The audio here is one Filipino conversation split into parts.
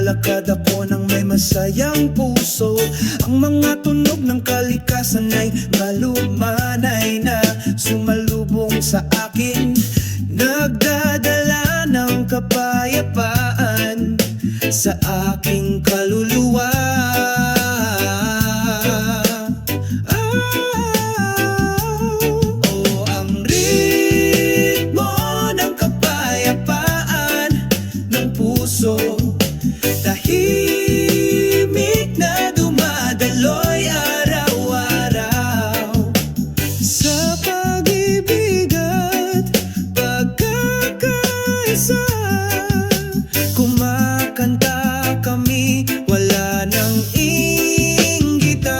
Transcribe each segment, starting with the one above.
Naglalakad ako ng may masayang puso. Ang mga tunog ng kalikasan ay malumanay na sumalubong sa akin, nagdadala ng kapayapaan sa aking kaluluwa. Tahimik na dumadaloy araw-araw sa pag-ibig at pagkakaisa. Kumakanta kami, wala nang inggitan,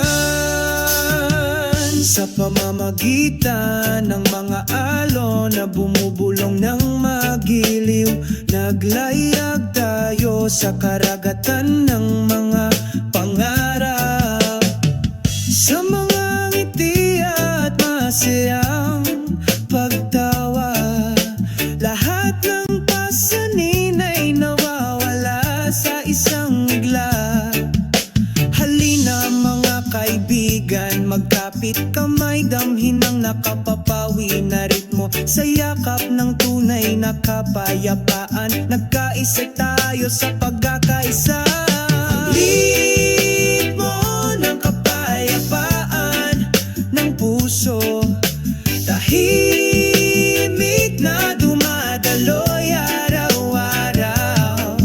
sa pamamagitan ng mga alon na bumubulong ng magiliw. Naglayag tayo sa karagatan ng mga pangarap, sa mga ngiti at masayang pagtawa. Lahat ng pasanin ay nawawala sa isang bigla. Halina mga kaibigan, magkapit kamay, damhin ang nakapapawi na ritmo sa yakap ng tunay na kapayapaan. Nagkaisa tayo sa pagkakaisa. Ang ritmo ng kapayapaan ng puso, tahimik na dumadaloy araw-araw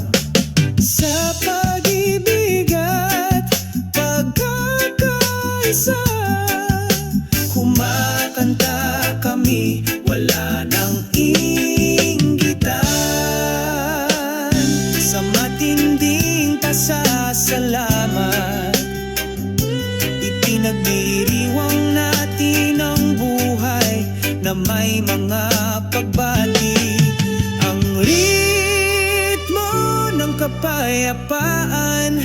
sa pag-ibig at pagkakaisa. Kumakanta kami, wala nang inggitan, sa matinding pasasalamat. Ipinagdiriwang natin ang buhay na may mga pagbati. Ang ritmo ng kapayapaan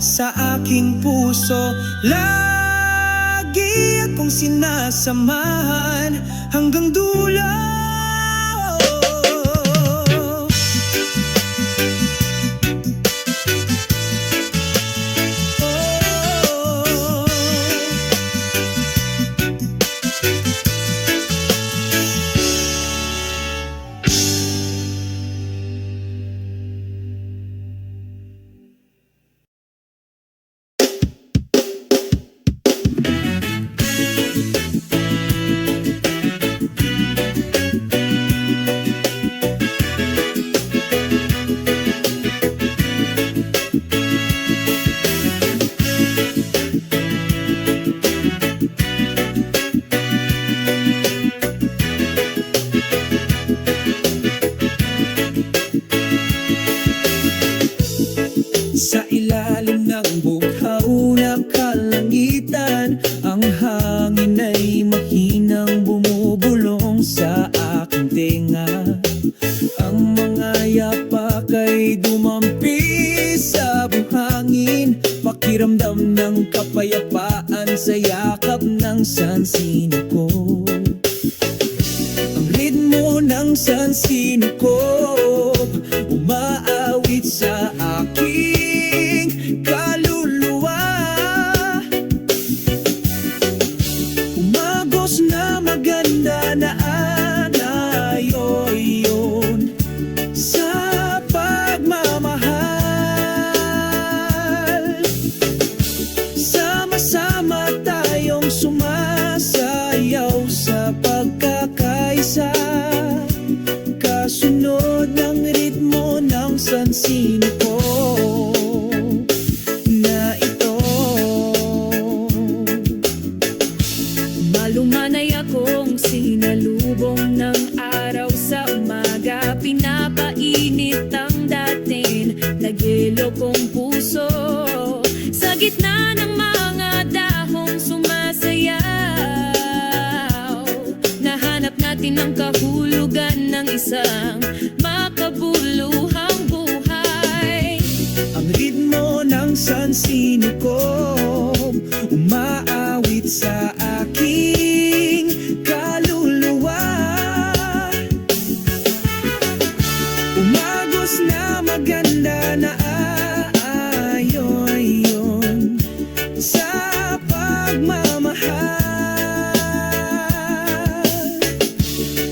sa aking puso, lagi akong sinasamahan hanggang dulo. Sa ilalim ng bughaw na kalangitan, ang hangin ay mahinang bumubulong sa aking tenga. Ang mga yapak ay dumampi sa buhangin, pakiramdam ng kapayapaan sa yakap ng sansino ko. Ang ritmo ng sansino ko umaawit sa aking kaluluwa. Umagos na maganda na anayoyon sa pagmamahal. Sama-sama tayong sumasayaw sa pagkakaisa, kasunod ng ritmo ng sansino ko na ito. Malumanay akong sinalubong ng araw sa umaga, pinapainit ang datin nagyelo kong puso. Sa gitna ng mga dahong sumasayaw, nahanap natin ang kahulugan ng isang makabuluhang buhay. Ang ritmo ng sansino ko umaawit sa aking kaluluwa. Umagos na maganda na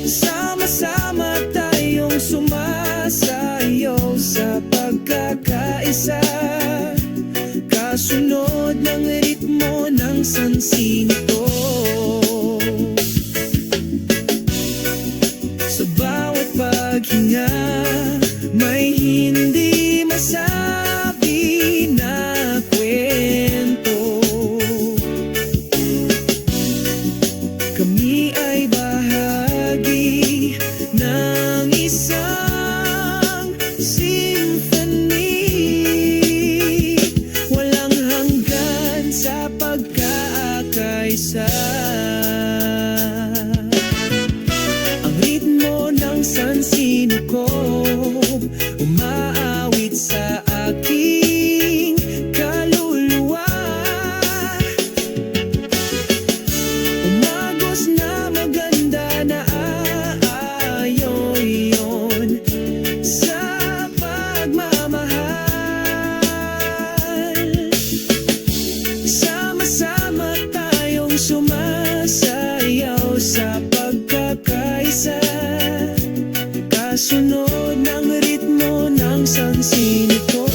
Sama-sama tayong sumasayaw sa pagkakaisa, kasunod ng ritmo ng sansin ito. Sa bawat paghinga, may hindi masabi na kwento. Kami ay bahagi ng isang symphony, walang hanggan sa pagkakaisa. Ang ritmo ng sansinukob umaawit sa aking kaluluwa. Umagos na maganda na aayon yun sa pagmamahal. Sama-sama tayong sumasayaw sa pagkakaisa, kasunod ng ritmo ng sansin ito.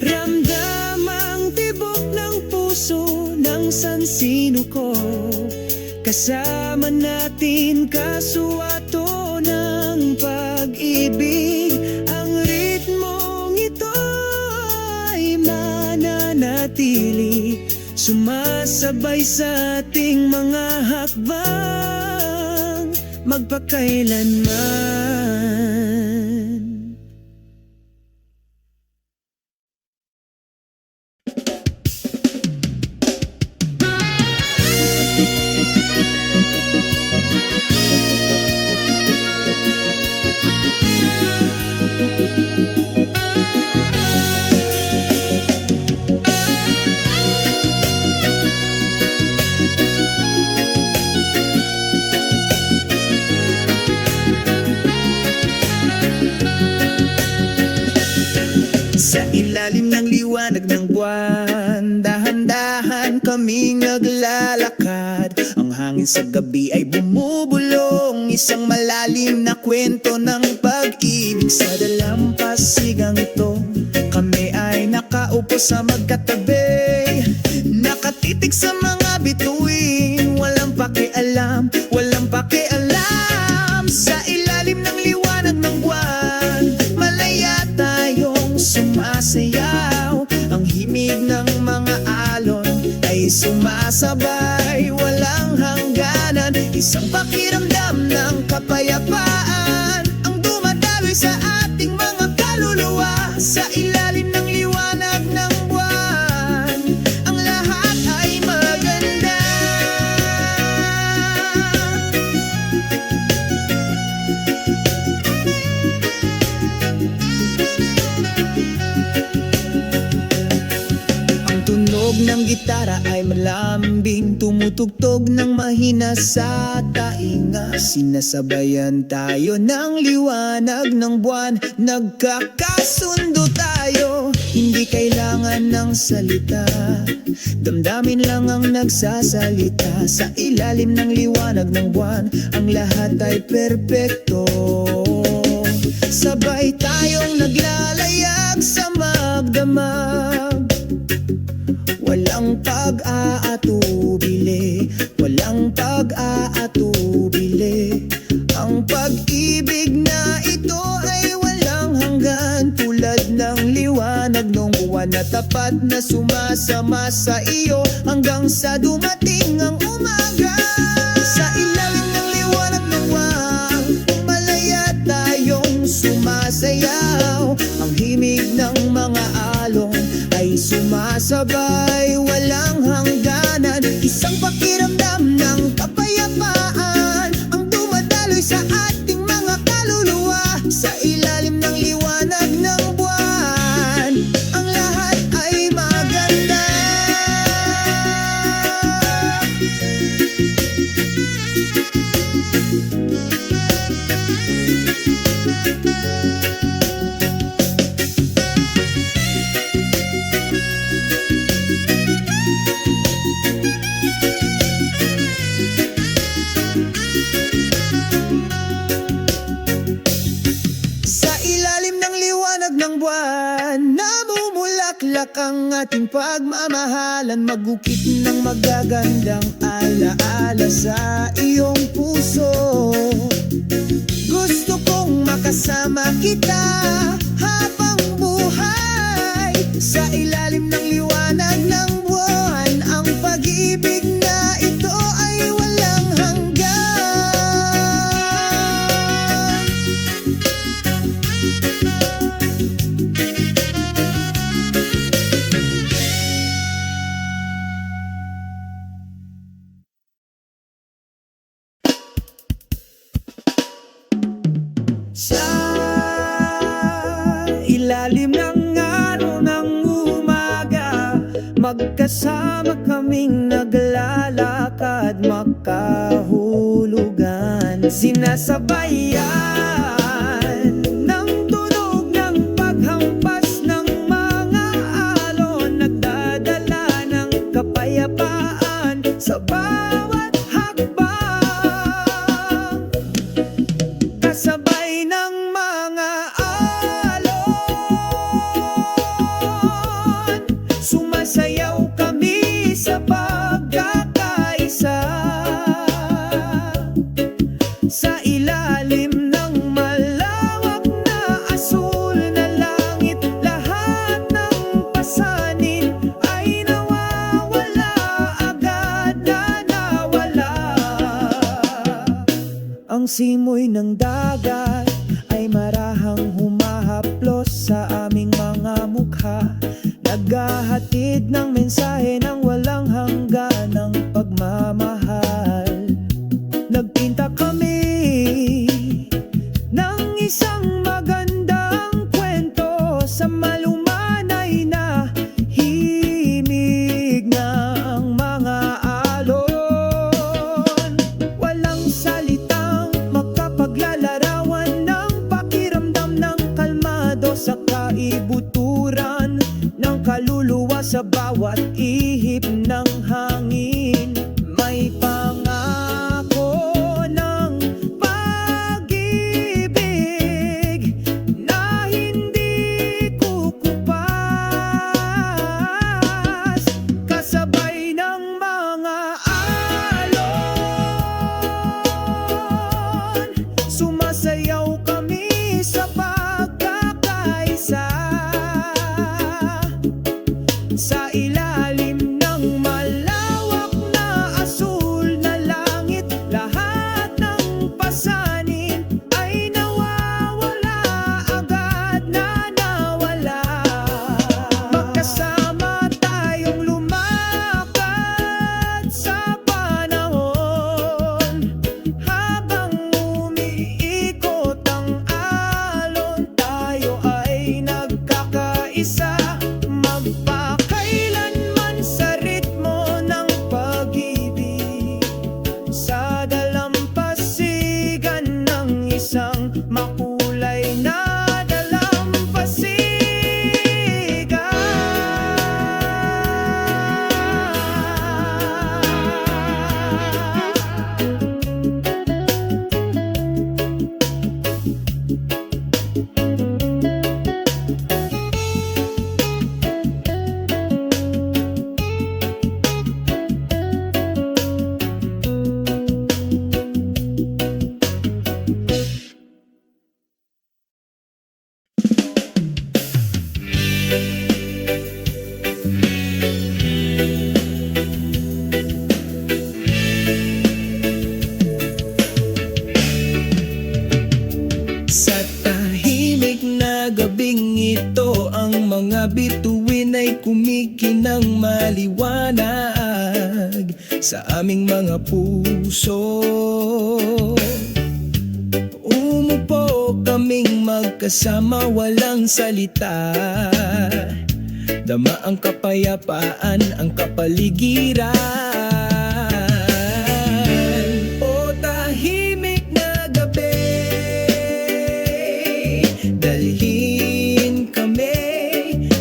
Ramdam ang tibok ng puso ng sansino ko, kasama natin kasuwato ng pag-ibig. Ang ritmong ito ay mananatili, sumasabay sa ating mga hakbang magpakailanman. Sa ilalim ng liwanag ng buwan, dahan-dahan kaming naglalakad. Ang hangin sa gabi ay bumubulong, isang malalim na kwento ng pag-ibig. Sa dalampasigang ito, kami ay nakaupo sa magkatabi, nakatitig sa mga bituin, walang pakialam, walang pakialam. Sa ilalim ng liwanag ng buwan, malaya tayong sumasayaw. Ang himig ng mga alon ay sumasabay, walang hangganan. Isang pakiramdam ng kapayapaan ang dumadaloy sa ating mga kaluluwa. Sa ilalim ng liwanag ng buwan, ang lahat ay maganda. Ang tunog ng gitara ay malambing, tumutugtog ng mahina sa tainga. Sinasabayan tayo ng liwanag ng buwan, nagkakasundo tayo, hindi kailangan ng salita, damdamin lang ang nagsasalita. Sa ilalim ng liwanag ng buwan, ang lahat ay perpekto, sabay tayong naglalayag sa magdamag. Walang pag-aatubili, walang pag-aatubili. Ang pag-ibig na ito ay walang hanggan, tulad ng liwanag ng buwan na tapat na sumasama sa iyo hanggang sa dumating ang umaga. Sa ilalim ng liwanag ng buwan, malaya tayong sumasayaw. Ang himig ng mga alon ay sumasabay, walang hangganan. Isang pakiramdam ng kapayapaan ang dumadaloy sa ating mga kaluluwa. Sa ilalim ng liwanag ng buwan, ang lahat ay maganda. Tiyak ang ating pagmamahalan, magukit ng magagandang alaala sa iyong puso. Gusto kong makasama kita habang buhay, sa ilalim ng liwanag ng buwan. Ang pag-ibig na ito ay walang hanggan. Sa ilalim ng araw ng umaga, magkasama kaming naglalakad, makahulugan. Sinasabayan ng tunog ng paghampas ng mga alon, nagdadala ng kapayapaan sa bawat hakbang. Kasabay ng mga alon, sumasayaw kami sa pagkakaisa, sa ilalim ng malawak na asul na langit. Lahat ng pasanin ay nawawala, agad na nawala. Ang simoy ng dagat ay marahang humahaplos sa aming mga mukha, naghahatid ng mensahe ng walang hanggan ng pagmamahal. Nagpinta kami ng isang magandang kwento sa malumanay na himig ng mga alon. Walang salitang makapaglalarawan ng pakiramdam ng kalmado sa kaibuturan ng kaluluwa sa bawat ihip ng hangin. May pangako ng pag-ibig na hindi kukupas, kasabay ng mga alon. Sumasayaw kami sa pagkakaisa, sa ilalim ng malawak na asul na langit. Lahat ng pasanin ay nawawala, agad na nawala. Magkasama tayong lumakad sa panahon, habang umiikot ang alon. Tayo ay nagkakaisa, magpakailanman sa ritmo ng pag-ibig, sa dalampasigan ng isang makulay na dalampasigan. Sa tahimik na gabing ito, ang mga bituin ay kumikinang maliwanag sa aming mga puso. Umupo kaming magkasama, walang salita, dama ang kapayapaan, ang kapaligiran. O tahimik na gabi, dalhin kami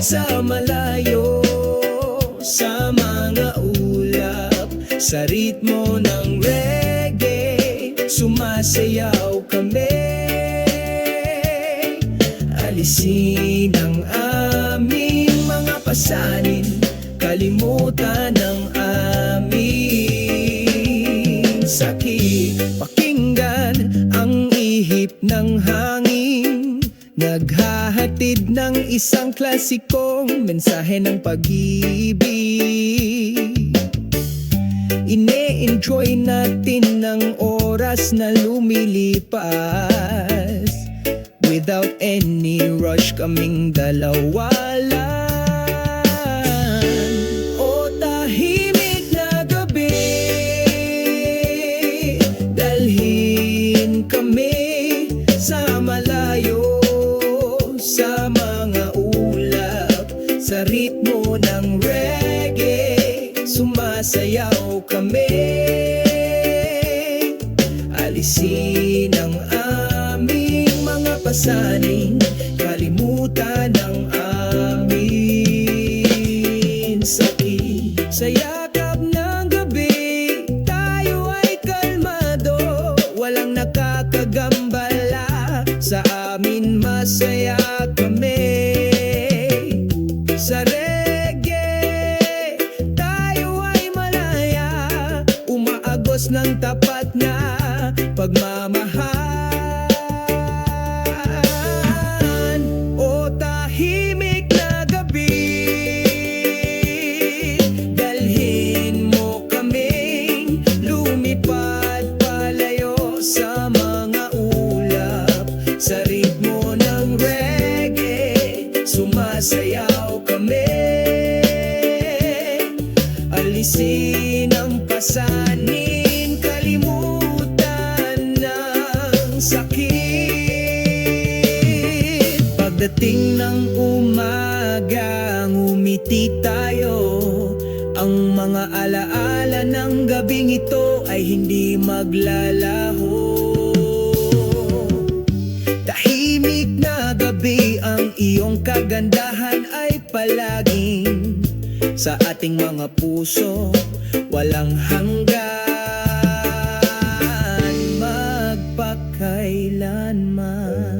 sa malayo, sa mga ulap, sa ritmo ng reggae. Sumasayaw kami, alisin ang aming mga pasanin, kalimutan ng aming sakit. Pakinggan ang ihip ng hangin, naghahatid ng isang klasikong mensahe ng pag-ibig. Ine-enjoy natin ng oras na lumilipas, without any rush kaming dalawa lang. O tahimik na gabi, dalhin kami sa malayo, sa mga ulap, sa ritmo ng reggae, sumasayaw kami. Alisin ang aming mga pasanin, kalimutan ang aming sakit. Sa yakap ng gabi, tayo ay kalmado, walang nakakagambala, sa amin masaya kami. Sa reggae, tayo ay malaya, umaagos ng tapat na pagmamahal. O tahimik na gabi, dalhin mo kaming lumipad palayo sa mga ulap, sa ritmo ng reggae, sumasayaw kami. Alisin ang pasanin, kalimutan ng sakit. Pagdating ng umaga, ngumiti tayo, ang mga alaala ng gabing ito ay hindi maglalaho. Tahimik na gabi, ang iyong kagandahan ay palaging sa ating mga puso, walang hanggan, magpakailanman.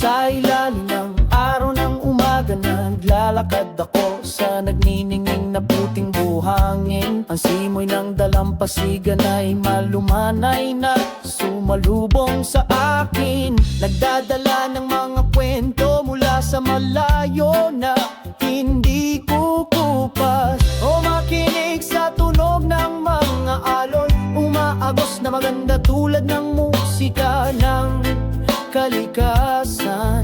Sa ilalim ng araw ng umaga, naglalakad ako sa nagniningning na puting buhangin. Ang simoy ng dalampasigan ay malumanay na sumalubong sa akin, nagdadala ng mga kwento mula sa malayo na hindi kukupas. O makinig sa tunog ng mga alon, umaagos na maganda tulad ng musika ng kalikasan.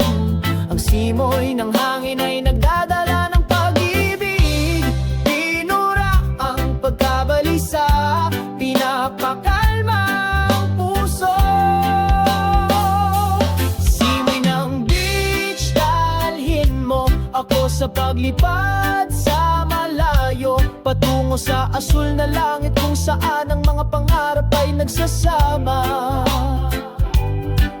Ang simoy ng hangin ay nagdadala ng pag-ibig, pinura ang pagkabalisa, pinapakalma ang puso. Simoy ng beach, dalhin mo ako sa paglipad sa malayo, patungo sa asul na langit kung saan ang mga pangarap ay nagsasama.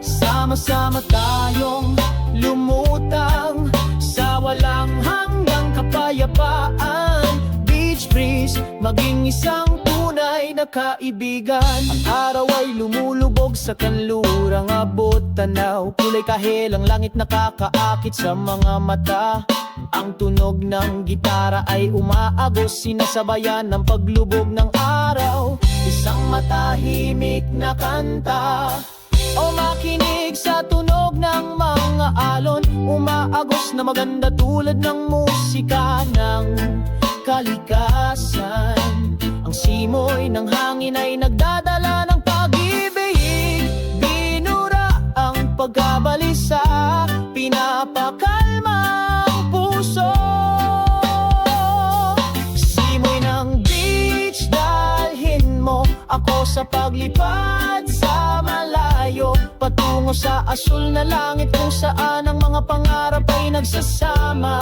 Sama-sama tayong lumutang sa walang hanggang kapayapaan. Beach breeze, maging isang tunay na kaibigan. Ang araw ay lumulubog sa kanlurang abot tanaw, kulay kahel ang langit nakakaakit sa mga mata. Ang tunog ng gitara ay umaagos, sinasabayan ng paglubog ng araw, isang matahimik na kanta. O makinig sa tunog ng mga alon, umaagos na maganda tulad ng musika ng kalikasan. Ang simoy ng hangin ay nagdadala ng pag-ibig, binura ang pagkabalisa, pinapakalma ang puso. Simoy ng beach, dalhin mo ako sa paglipad sa malayo, patungo sa asul na langit kung saan ang mga pangarap ay nagsasama.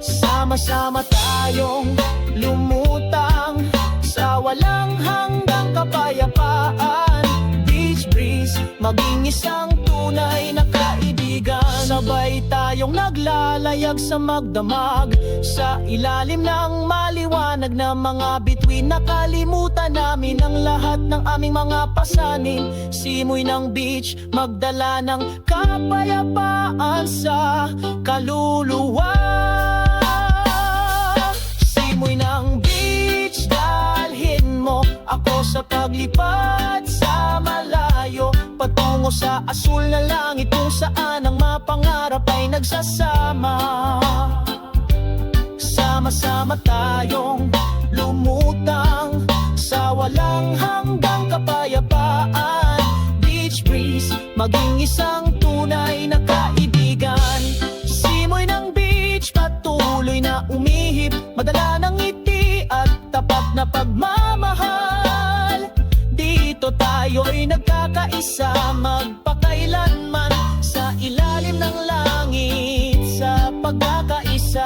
Sama-sama tayong lumutang sa walang hanggang kapayapaan. Beach breeze, maging isang tunay na kaibigan. Sabay tayong naglalayag sa magdamag, sa ilalim ng maliwanag na mga bituin. Nakalimutan namin ang lahat ng aming mga pasanin. Simoy ng beach, magdala ng kapayapaan sa kaluluwa. Simoy ng beach, dalhin mo ako sa paglipad sa malayo, patungo sa asul na langit kung saan ang mapangarap ay nagsasama. Sama-sama tayong lumutang sa walang hanggang kapayapaan. Beach breeze, maging isang tunay na kaibigan. Simoy ng beach, patuloy na umihip, madala ng ngiti at tapat na pagmamahal. Dito tayo'y nagkakaisa, magpakailanman sa ilalim ng langit, sa pagkakaisa.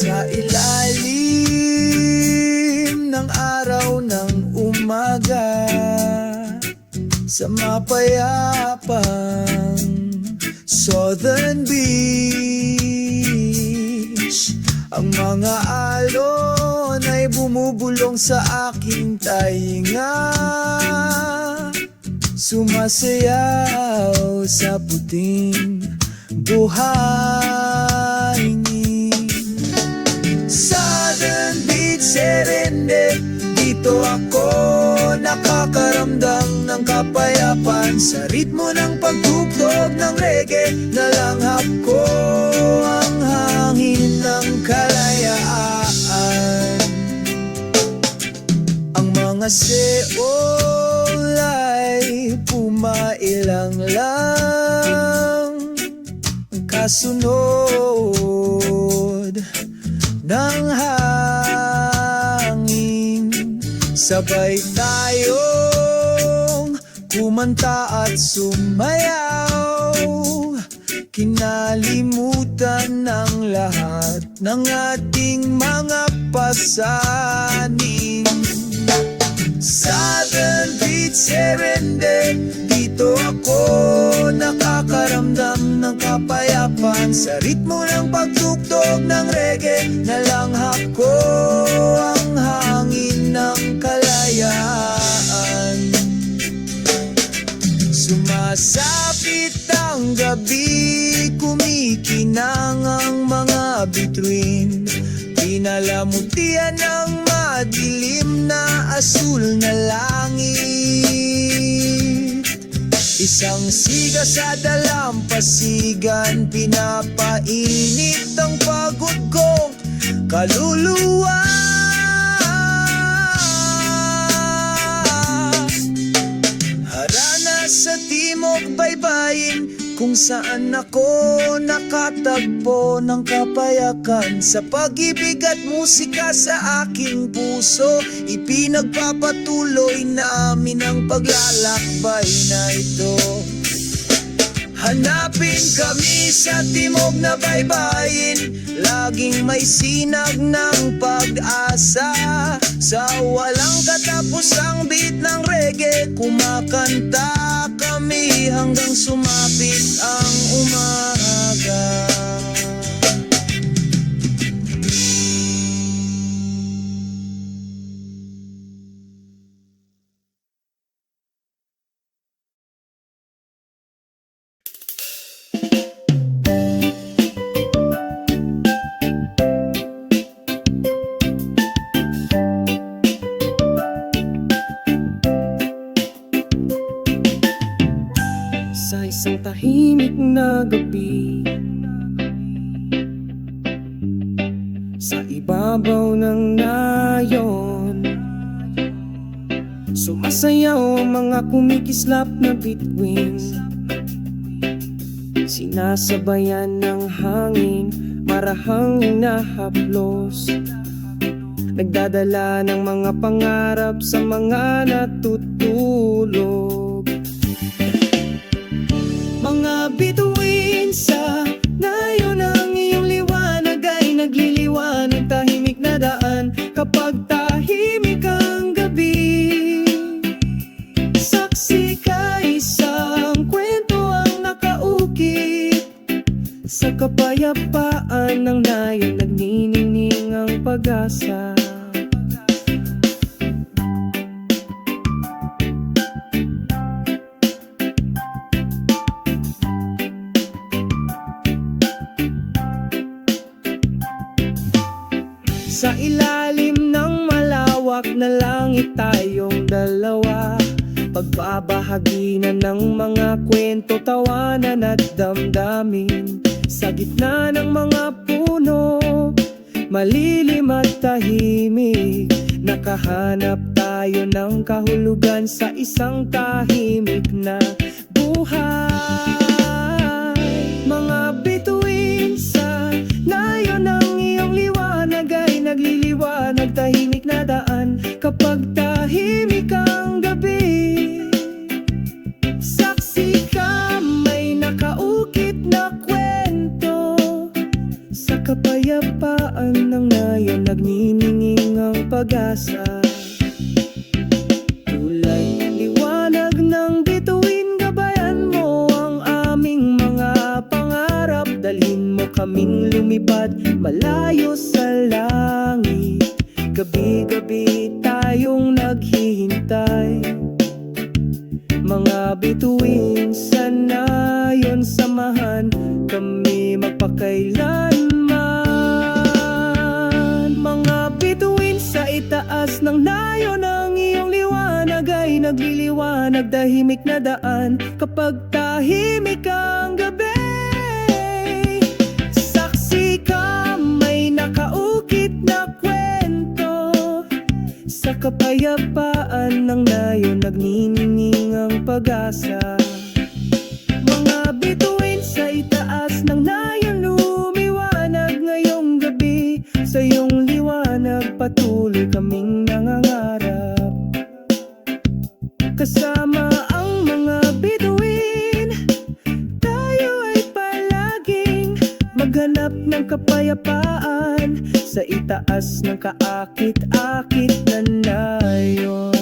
Sa ilalim ng araw ng umaga, sa mapayapang Southern Beach, ang mga alon ay bumubulong sa aking tainga, sumasayaw sa puting buhangin. Southern Beach, Serende, dito ako nakakaramdam ng kapayapaan. Sa ritmo ng pagtugtog ng reggae, nalanghap ko ang hangin ng kalayaan. Ang mga seol ay pumailang lang, kasunod ng hangin. Sabay tayong kumanta at sumayaw, kinalimutan ng lahat ng ating mga pasanin. Southern Beach, Serende, dito ako nakakaramdam ng kapayapaan. Sa ritmo ng pagtugtog ng reggae, nalanghap ko ang hangin ng kalayaan. Sumasapit ang gabi, kumikinang ang mga bituin, pinalamutian ng madilim na asul na langit. Isang siga sa dalampasigan, pinapainit ang pagod kong kaluluwa. Harana sa timog baybayin, kung saan ako nakatagpo ng kapayakan. Sa pag-ibig at musika sa aking puso, ipinagpapatuloy namin ang paglalakbay na ito. Hanapin kami sa timog na baybayin, laging may sinag ng pag-asa. Sa walang katapusang beat ng reggae, kumakanta kami hanggang sumapit ang umaga. Sa isang tahimik na gabi, sa ibabaw ng nayon. Sumasayaw ang mga kumikislap na bituin, sinasabayan ng hangin, marahang hinahaplos. Nagdadala ng mga pangarap sa mga natutulog. Mga bituin sa nayon ng iyong liwanag ay nagliliwanag, tahimik na daan kapag tahimik ang gabi. Saksi ka, isang kwento ang nakaukit sa kapayapaan ng nayon, nagniningning ang pag-asa. Sa ilalim ng malawak na langit tayong dalawa, pagbabahagi na ng mga kwento, tawanan at damdamin. Sa gitna ng mga puno, malilim at tahimik, nakahanap tayo ng kahulugan sa isang tahimik na buhay. Mga bituin sa nayon ng iyong liwanag ay nagliliwanag, tahimik na daan kapag tahimik ang gabi. Saksi ka, may nakaukit na kwento sa kapayapaan ng nayon, nagnininging ang pag-asa. Tulad liwanag ng bituin, gabayan mo ang aming mga pangarap. Dalhin mo kaming lumipad malayo sa langit, gabi-gabi tayong naghihintay. Mga bituin sa nayon, samahan kami magpakailanman. Mga bituin sa itaas ng nayon, ang iyong liwanag ay nagliliwanag, tahimik na daan kapag tahimik ang gabi. Saksi ka, may nakaukit na kwento sa kapayapaan ng nayon, nagniningning ang pag-asa. Mga bituin sa itaas ng nayon, lumiwanag ngayong gabi. Sa iyong liwanag patuloy kaming nangangarap. Kasama ang mga bituin, tayo ay palaging maghanap ng kapayapaan sa itaas ng kaakit-akit na nayon.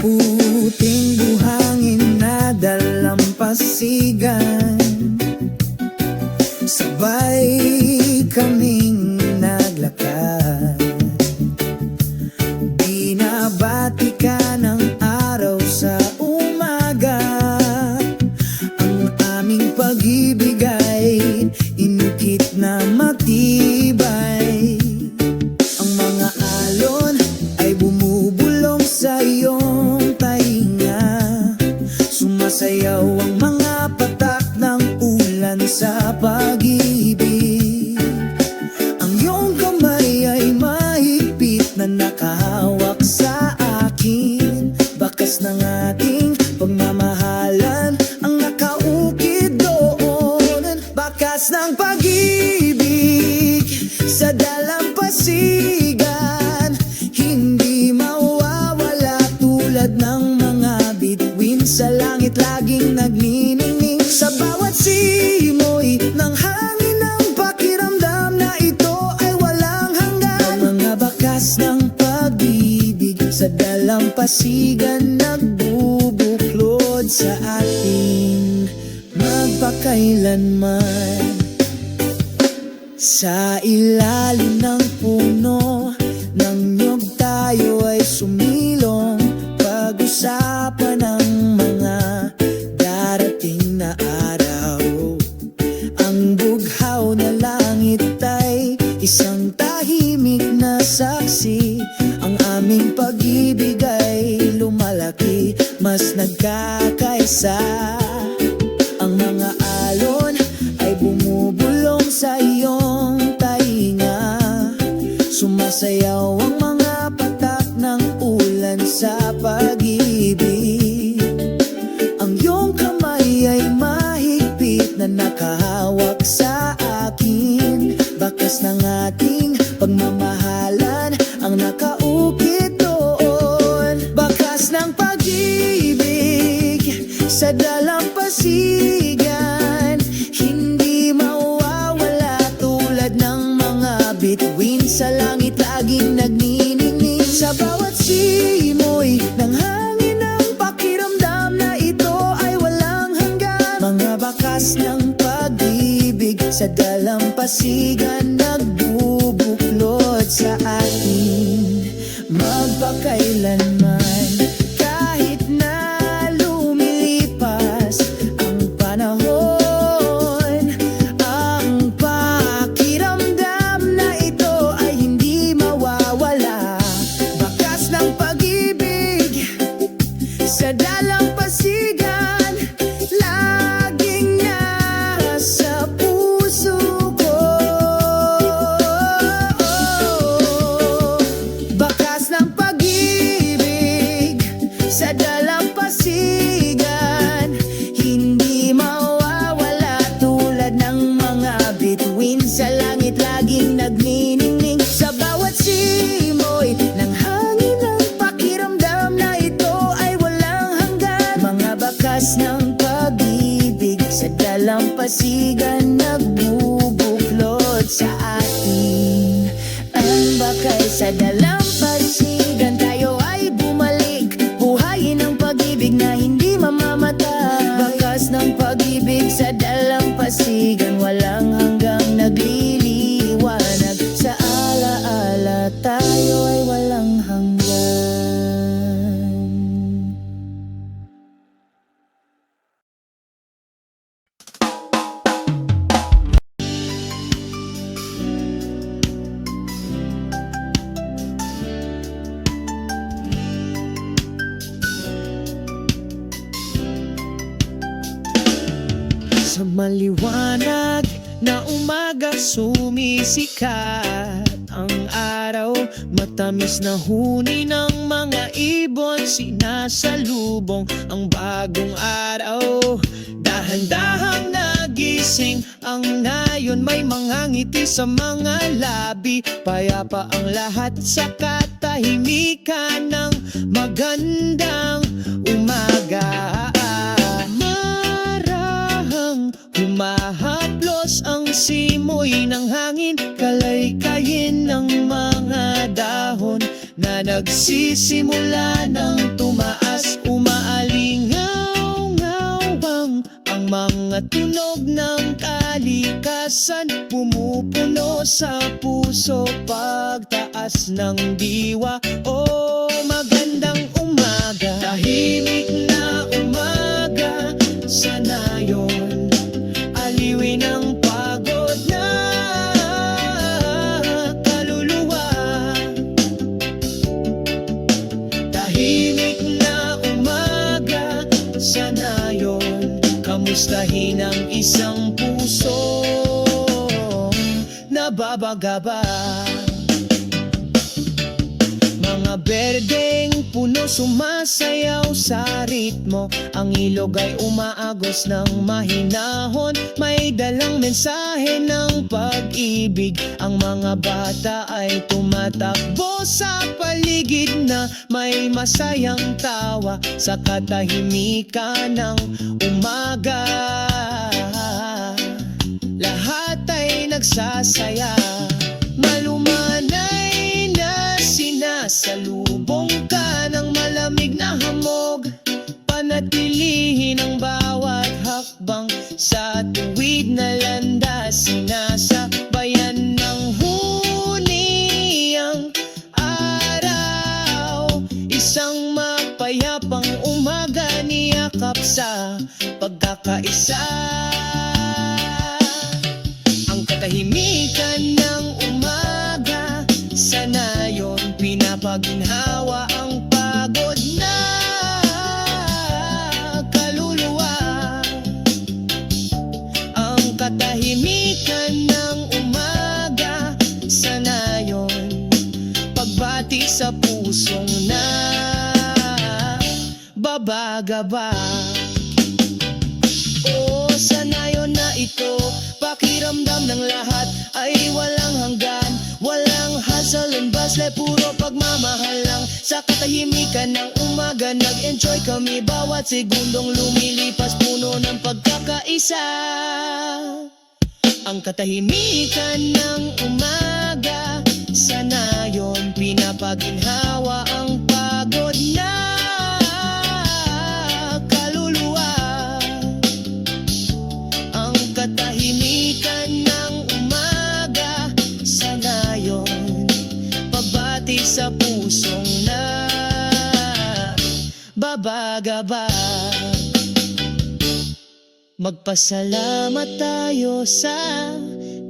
Puting buhangin na dalampasigan, sabay kaming naglakad. Binabati ka ng araw sa umaga, ang aming pag-ibig ay inukit na matibay. Ang mga alon ay bumubulong sa iyong tainga, sumasayaw ang mga patak ng ulan sa pag-ibig. Ang iyong kamay ay mahigpit na nakahawak sa akin, bakas ng ating pagmamahalan ang nakaukit doon. Bakas ng pag-ibig sa dalampasigan, hindi mawawala, tulad ng mga bituin sa langit, laging nagniningning. Sa bawat simoy ng hangin, ang pakiramdam na ito ay walang hanggan. Ang mga bakas ng pag-ibig sa dalampasigan, nagbubuklod sa ating magpakailanman. Sa ilalim ng puno puno ng nyog tayo ay sumilong. Pag-usapan ang mga darating na araw. Ang bughaw na langit ay isang tahimik na saksi. Ang aming pag-ibig ay lumalaki, mas nagkakaisa. Ang mga alon ay bumubulong sa iyong tainga. Sumasayaw ang mga patak ng ulan sa pag-ibig. Ang iyong kamay ay mahigpit na nakahawak sa akin. Bakas ng ating pagmamahalan ang nakaukit doon. Bakas ng pag-ibig sa dalampasigan, hindi mawawala tulad ng mga bituin sa langit laging nagniningning. Sa bawat simoy ng hangin ang pakiramdam na ito ay walang hanggan. Mga bakas ng pag-ibig sa dalampasigan nagbubuklod sa atin magpakailanman. Kahit na lumilipas ang panahon, ang pakiramdam na ito ay hindi mawawala. Bakas ng pag-ibig sa dalampasigan, laging nasa puso ko. Bakas ng pag-ibig sa dalampasigan, hindi mawawala tulad ng mga bituin sa langit laging nagniningning. Sa bawat simoy ng hangin ang pakiramdam na ito ay walang hanggan. Mga bakas ng pag-ibig sa dalampasigan nagbubuklod sa atin. Ang bakal sa dalampasigan, tayo ay bumalik. Buhayin ang pag-ibig na hindi mamamatay. Bakas ng pag-ibig sa dalampasigan, walang hanggang nagliliwanag. Sa alaala tayo ay walang hanggan. Sa maliwanag na umaga sumisikat ang araw. Matamis na huni ng mga ibon, sinasalubong ang bagong araw. Dahan-dahang nagising ang nayon, may mga ngiti sa mga labi. Payapa ang lahat sa katahimikan ng magandang umaga. Humahaplos ang simoy ng hangin, kalaykayin ng mga dahon na nagsisimula ng tumaas. Umaalingaw-ngawang ang mga tunog ng kalikasan, pumupuno sa puso pagtaas ng diwa. Oh, magandang umaga, tahimik na umaga sa nayon. Aliwin ang pagod na kaluluwa. Tahimik na umaga sa nayon. Kamustahin ang isang puso nababagaba. Mga berdeng puno sumasayaw sa ritmo. Ang ilog ay umaagos ng mahinahon, may dalang mensahe ng pag-ibig. Ang mga bata ay tumatakbo sa paligid na may masayang tawa sa katahimikan ng umaga. Lahat ay nagsasaya, malumanay na sinasalubong ka ng malamig na hamog. Panatilihin ang bawat hakbang sa tuwid na landas, sinasabayan ng huni pagkakaisa. Ang katahimikan ng umaga, sa nayon pinapaginhawa ang pagod na kaluluwa. Ang katahimikan ng umaga, sa nayon pagbati sa pusong na babagaba. O sa nayon na ito, pakiramdam ng lahat ay walang hanggan. Walang hassle and bustle, puro pagmamahal lang. Sa katahimikan ng umaga, nag-enjoy kami. Bawat segundong lumilipas, puno ng pagkakaisa. Ang katahimikan ng umaga, sa nayon pinapaginhawa ang pagod na kaluluwa. Ang katahimikan ng umaga, sa nayon pagbati sa pusong na babagaba. Magpasalamat tayo sa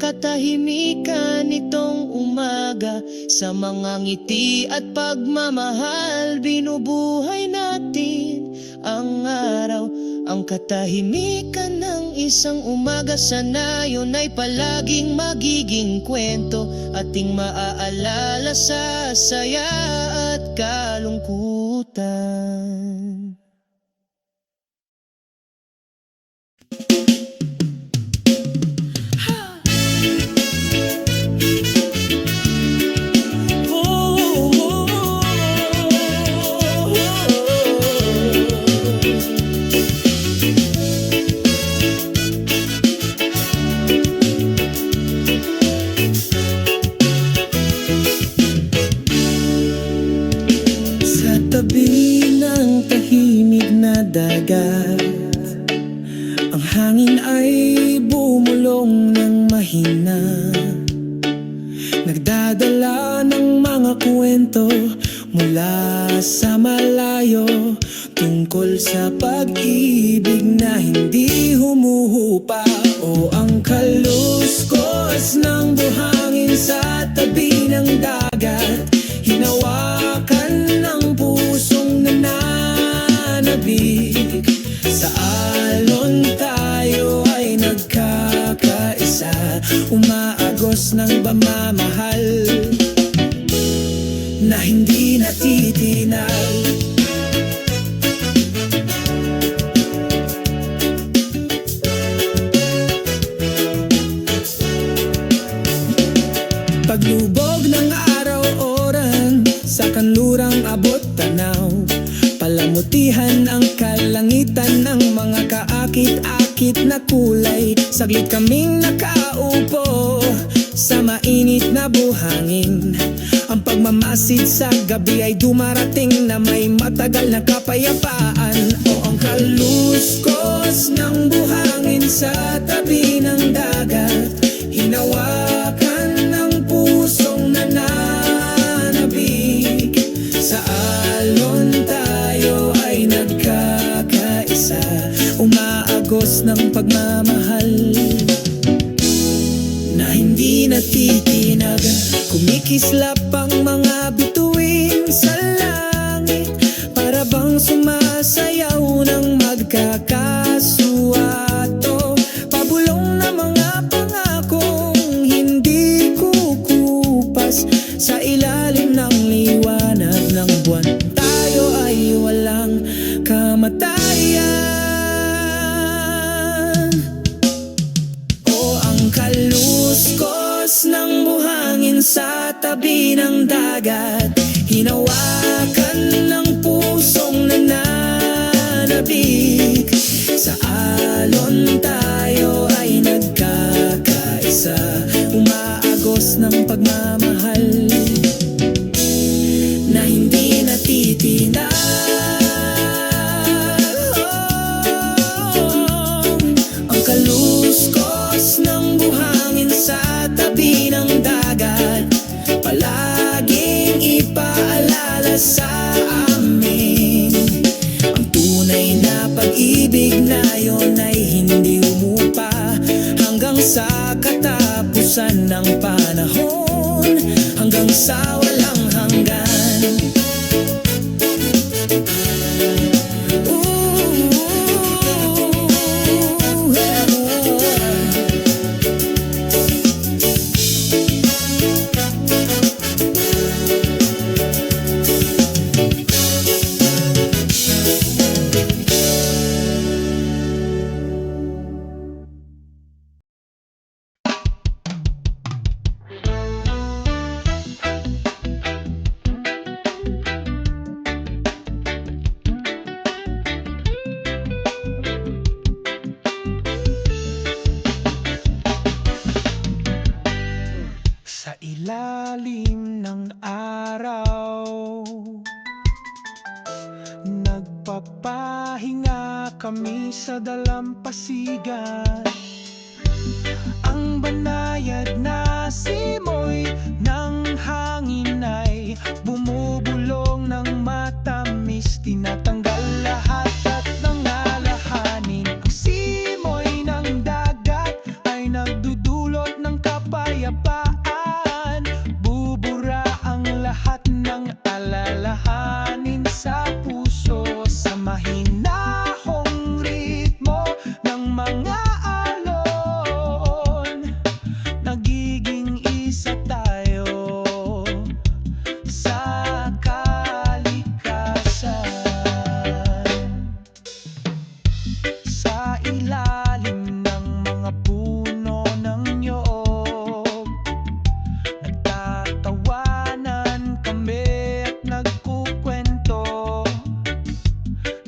katahimikan nitong umaga. Sa mga ngiti at pagmamahal, binubuhay natin ang araw. Ang katahimikan ng isang umaga, sa nayon ay palaging magiging kwento. Ating maaalala sa saya at kalungkutan. Sa tabi ng tahimik na dagat, ang hangin ay bumulong ng mahina, nagdadala ng mga kwento mula sa malayo, tungkol sa pag-ibig na hindi humuhupa. O ang kaluskos ng buhangin sa tabi ng dagat, hinawakan ng pusong nananabik. Sa alon tayo ay nagkakaisa, umaagos ng pamamahal na hindi natitinag. Paglubog ng araw-oran, sa kanlurang abot tanaw, palamutihan ang kalangitan ng mga kaakit-akit na kulay. Saglit kaming nakaupo sa mainit na buhangin. Ang pagmamasid sa gabi ay dumarating na may matagal na kapayapaan. O ang kaluskos ng buhangin sa tabi ng dagat, hinawakan ng pusong nananabik. Sa alon tayo ay nagkakaisa, umaagos ng pagmamahal na hindi natitinag. Kumikislap ang mga bituin sa langit, para bang sumasayaw ng magkakasuwato. Pabulong na mga pangakong hindi kukupas, sa ilalim ng liwanag ng buwan tayo ay walang kamatayan. O ang kaluskos ng buhangin sa tabi ng dagat, hinawakan ng pusong nananabik. Sa alon tayo ay nagkakaisa, umaagos ng pagmamahal na hindi natitinag. Ang kaluskos ng buhangin sa tabi ng dagat, palaging ipaalala sa amin ang tunay na pag-ibig sa walang hanggan. Sa ilalim ng araw, nagpapahinga kami sa dalampasigan. Ang banayad na simoy ng hangin ay bumubulong ng matamis, tinatanggal lahat at nangalahanin. Ang simoy ng dagat ay nagdudulot ng kapayapaan, bubura ang lahat ng alalahanin sa puso. Sa mahinahong ritmo ng mga alon, nagiging isa tayo sa kalikasan. Sa ilalim ng mga puno ng niyog, nagtatawanan kami at nagkukwento.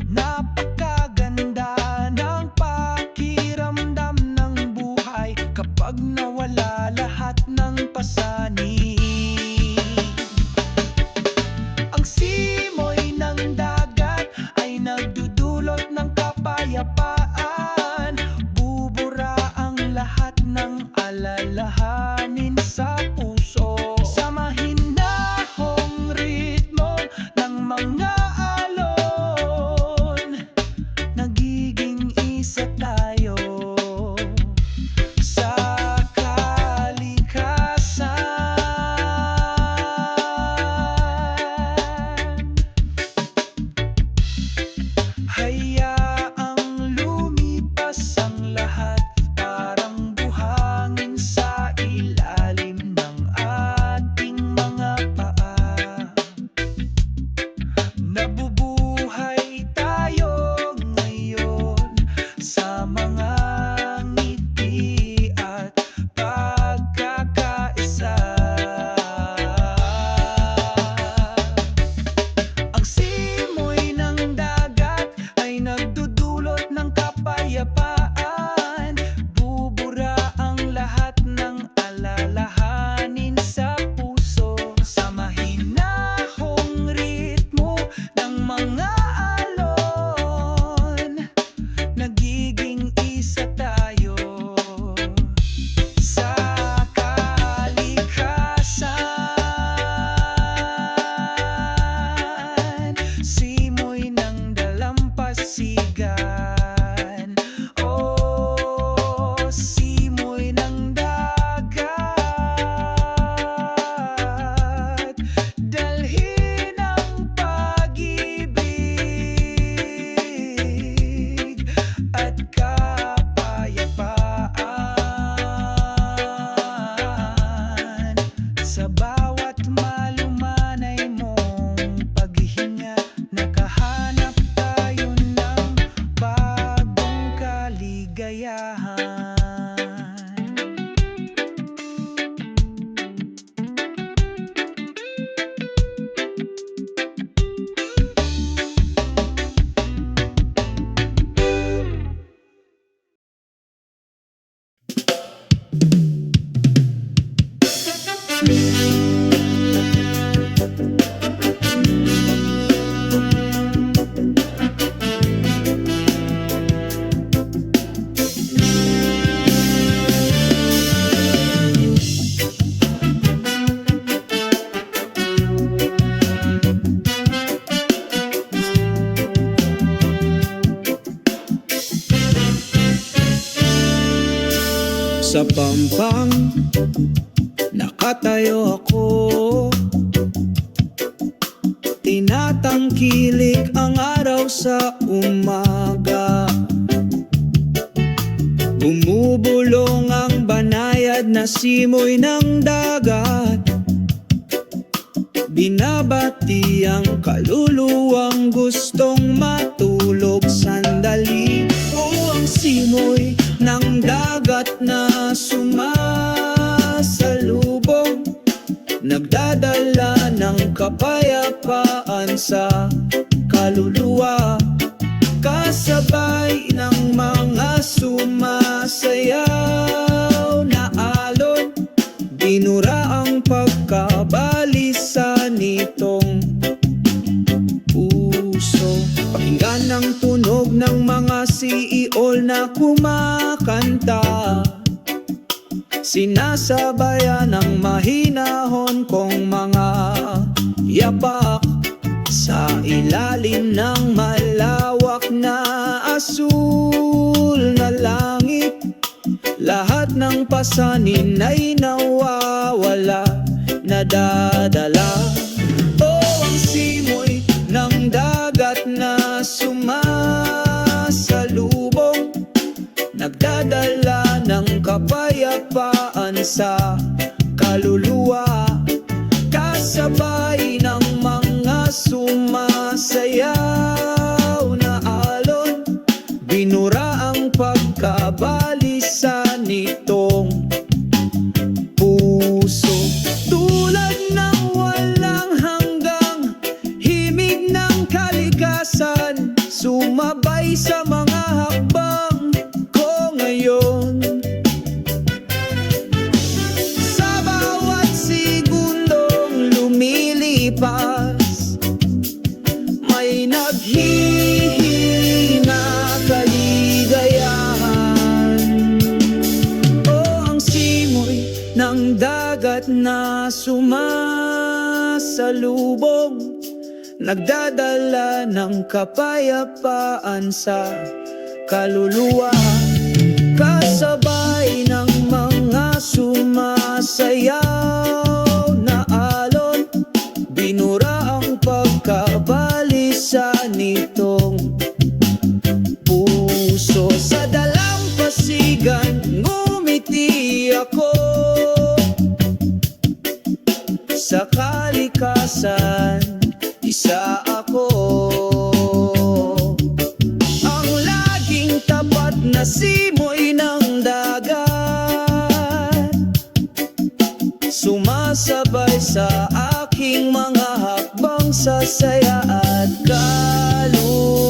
Napakaganda ng pakiramdam ng buhay kapag nawala lahat ng pasanin. Ang simoy ng dagat ay nagdudulot ng kapayapaan, bubura ang lahat ng alalahanin sa puso. Sa mahinahong ritmo ng mga alon, nagiging isa tayo sa kalikasan. Hayaang lumipas ang lahat, parang buhangin sa ilalim ng ating mga paa. Nabubuhay tayo ngayon sa mga ngiti at pagkakaisa. Ang simoy ng dagat ay nagdudulot ng kapayapaan, bubura ang lahat ng alalahanin sa puso. Sa mahinahong ritmo ng mga alon, nagiging isa tayo sa kalikasan. Simoy ng dalampasigan, oh, simoy ng dagat, dalhin ang pag-ibig at kapayapaan. Sa bawat malumanay mong paghinga, nakahanap tayo ng bagong kaligayahan. Sa pampang nakatayo ako, Tangkilik ang araw sa umaga, bumubulong ang banayad na simoy ng dagat. Binabati ang kaluluwang gustong matulog sandali. O ang simoy ng dagat na sumasalubong, nagdadala ng kapayapaan sa kaluluwa. Kasabay ng mga sumasayaw na alon, binura ang pagkabalisa nitong puso. Pakinggan ang tunog ng mga siiol na kumakanta, sinasabayan ng mahinahon kong mga yapak. Sa ilalim ng malawak na asul na langit, lahat ng pasanin ay nawawala, nadadala. O ang simoy ng dagat na sumasalubong, nagdadala ng kapayapaan sa kaluluwa. Kasabay ng mga sumasayaw na alon, binura ang pagkabalisa nitong puso. Tulad ng walang hanggang himig ng kalikasan, sumabay sa mga hakbang ko ngayon. Sa bawat segundong lumilipas, may naghihina kaligayahan. O ang simoy ng dagat na sumasalubong, nagdadala ng kapayapaan sa kaluluwa. Kasabay ng mga sumasayaw na alon, binura ang pagkabalisa nitong puso. Sa dalampasigan ngumiti ako, sa kalikasan isa ako. Ang laging tapat na simoy ng dagat, sumasabay sa aking mga hakbang sa saya at kalungkutan.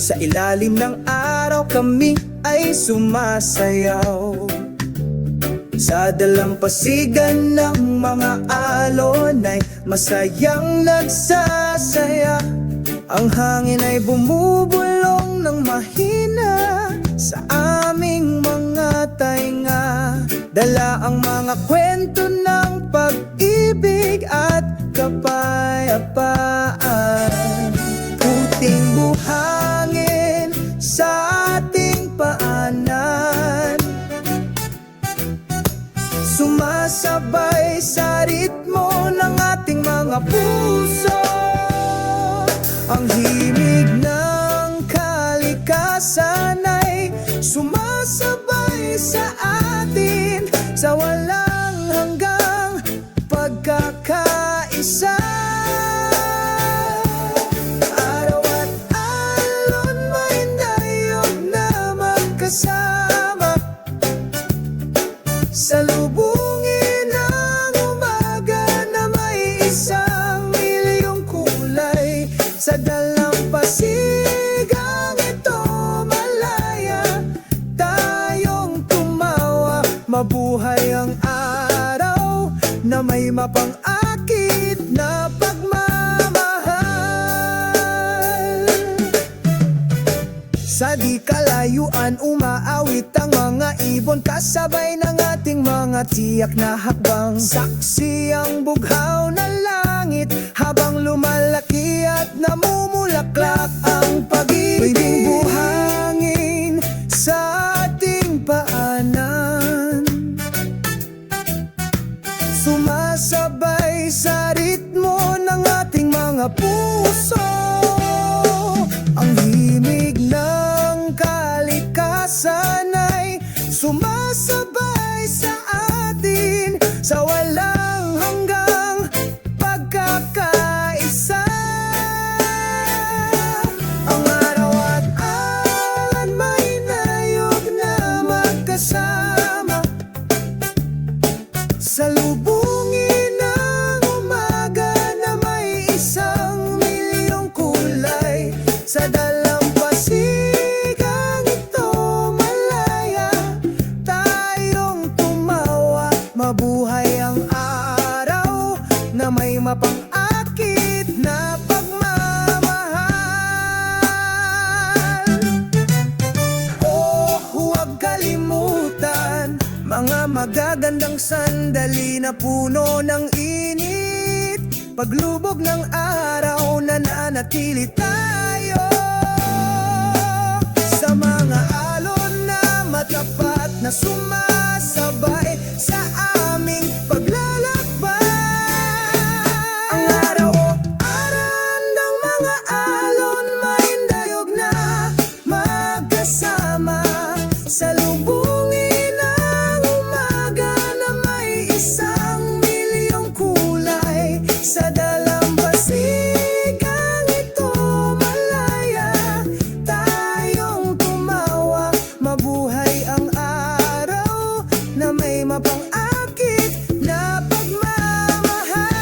Sa ilalim ng araw kami ay sumasayaw, sa dalampasigan ng mga alon ay masayang nagsasaya. Ang hangin ay bumubulong ng mahina sa aming mga tainga, dala ang mga kwento ng pag-ibig at kapayapaan. Puting buhangin sa ating paanan, sumasabay sa ritmo ng ating mga puso. Ang himig ng kalikasan ay sumasabay sa atin, sa walang hanggang pagkakaisa. Araw at alon maindayog na magkasama, salubungin ang umaga na may 1,000,000 kulay. Sa dalampasigang ito malaya, tayong tumawa. Mabuhay ang araw na may mapang-akit na pagmamahal. Sa di kalayuan umaawit ang mga ibon, kasabay ng ating mga tiyak na hakbang. Saksi ang bughaw na langit habang lumalaki at namumulaklak ang pag-ibig. Tuwing buhangin sa ating paanan, sumasabay sa ritmo ng ating mga puso. Ang himig ng kalikasan ay sumasabay sa atin, sa walang hanggang pagkakaisa. Ang araw at alon may nayog na magkasama, salubungin ang umaga na may 1,000,000 kulay. Sa dalampasigang ito malaya, tayong tumawa. Mabuhay ang araw na may mapang-akit na pagmamahal. Oh, huwag kalimutan mga magagandang sandali na puno ng init. Paglubog ng araw, nananatili tayo sa mga alon na matapat na sumasabay sa aming paglalakbay. Ang araw o aran ng mga alon may dayog na magkasama, salubungin ang umaga na may 1,000,000 kulay. Sa dalampasigang ito malaya, tayong tumawa. Mabuhay ang araw na may mapang-akit na pagmamahal.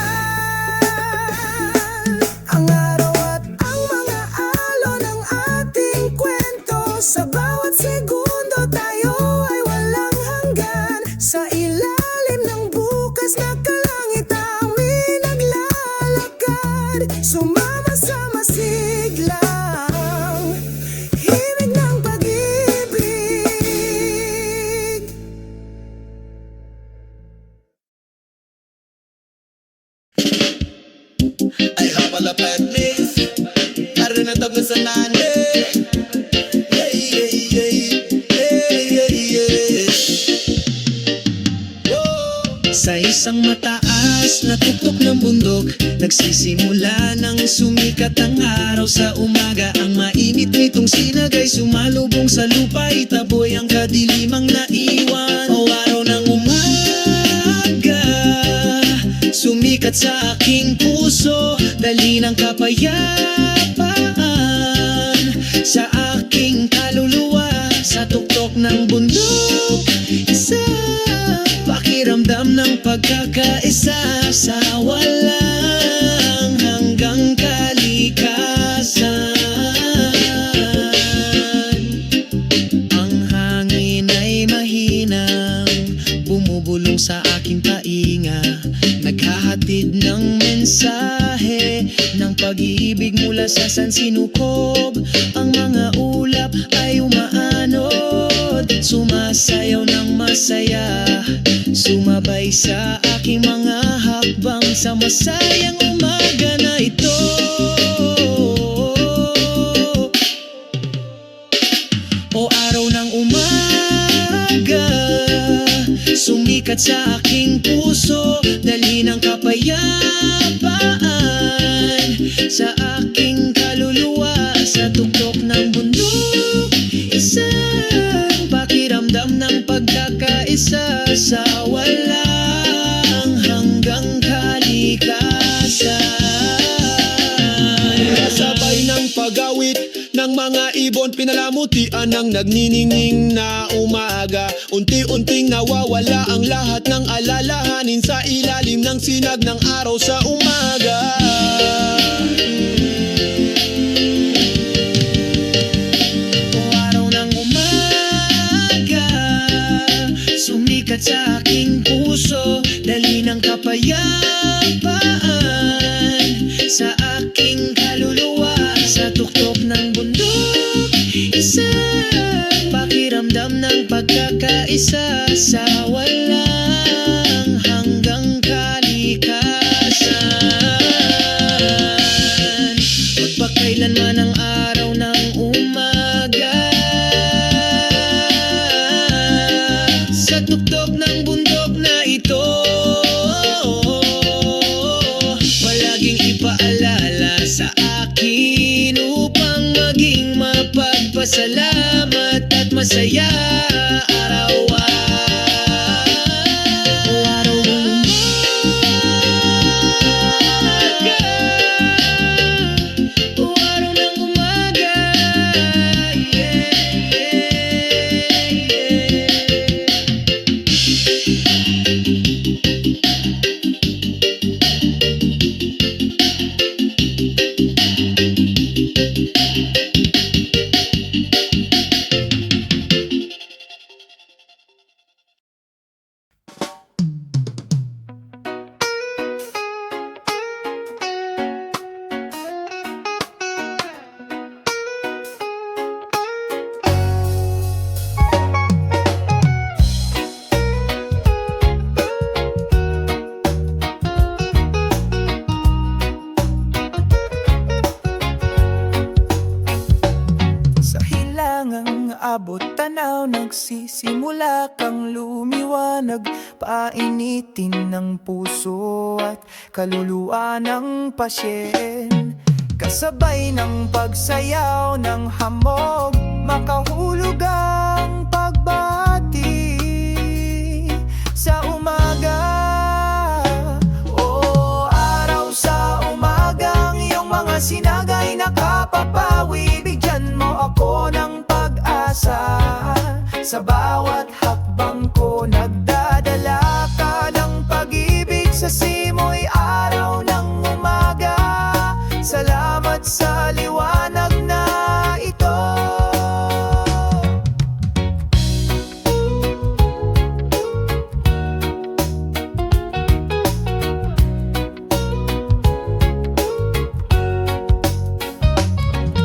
Ang araw at ang mga alon ng ating kwento, sa bawat segundo tayo ay walang hanggan. Sa ilalim ng bukas na kalangitan may naglalakad, sumama sa masiglang himig ng pag-ibig. Ay hapalapad miss, karon na tawag sa nane. Yeah, yeah, yeah, yeah, yeah, yeah. Whoa. Sa isang mataas na tuktok ng bundok, nagsisimula nang sumikat ang araw sa umaga. Ang mainit nitong sinag ay sumalubong sa lupa, itaboy ang kadilimang naiwan. O araw ng umaga, sumikat sa aking puso, dali ng kapayapaan sa aking kaluluwa. Sa tuktok ng bundok, isang pakiramdam ng pagkakaisa sa walang hanggang kalikasan. Ang hangin ay mahinang bumubulong sa aking tainga, naghahatid ng mensahe ng pag-ibig mula sa sansinukob. Ang mga ulap ay umaanod, sumasayaw ng masaya, sumabay sa aking mga hakbang sa masayang umaga na ito. O araw ng umaga, sumikat sa aking puso, dali ng kapayapaan sa aking kaluluwa. Sa tuktok ng bundok, isang pakiramdam ng pagkakaisa sa walang hanggang kalikasan. Kasabay ng pag-awit ng mga ibon, pinalamutian ng nagniningning na umaga. Unti-unting nawawala ang lahat ng alalahanin sa ilalim ng sinag ng araw sa umaga. O araw ng umaga, sumikat sa aking puso, dali ng kapayapaan sa aking kaluluwa. Sa tuktok ng bundok, isa isa sa walang hanggang kalikasan. Magpakailanman ang araw ng umaga, sa tuktok ng bundok na ito, palaging ipaalala sa akin upang maging mapagpasalamat at masaya araw-araw. Araw ng umaga, yeah, Sa hilangang abot tanaw, nagsisimula kang lumiwanag, painitin ng puso at kaluluwa ng pasyen. Kasabay ng pagsayaw ng hamog, makahulog ang pagbati sa umaga. O araw sa umagang iyong mga sinagay nakapapawi, bigyan mo ako ng pag-asa. Sa bawat hakbang ko nagdadala ka ng pag-ibig, sa simoy araw ng umaga. Salamat sa liwanag na ito.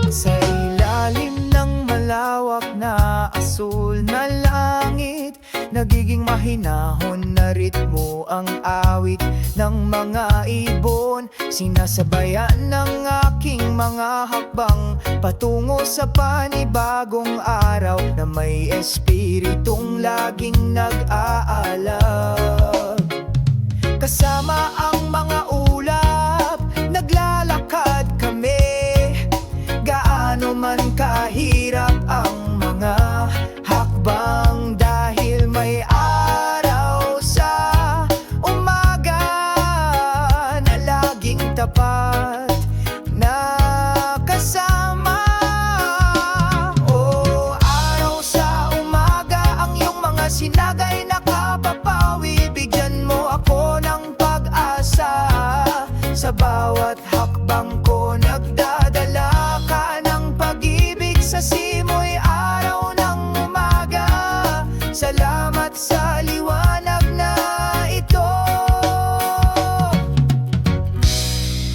Sa ilalim ng malawak na asul na langit, nagiging mahinahon na ritmo ang awit ng mga ibon. Sinasabayan ng aking mga hakbang patungo sa panibagong araw na may espiritong laging nag-aalab. Kasama ang mga ulap, naglalakad kami, gaano man kahirap ang mga hakbang, dahil may araw sa umaga na laging tapat na kasama. O araw sa umaga, ang iyong mga sinagay nakapapawi, bigyan mo ako ng pag-asa. Sa bawat hakbang ko nagdadala ka ng pag-ibig, sa simoy araw ng umaga. Salamat sa liwanag na ito.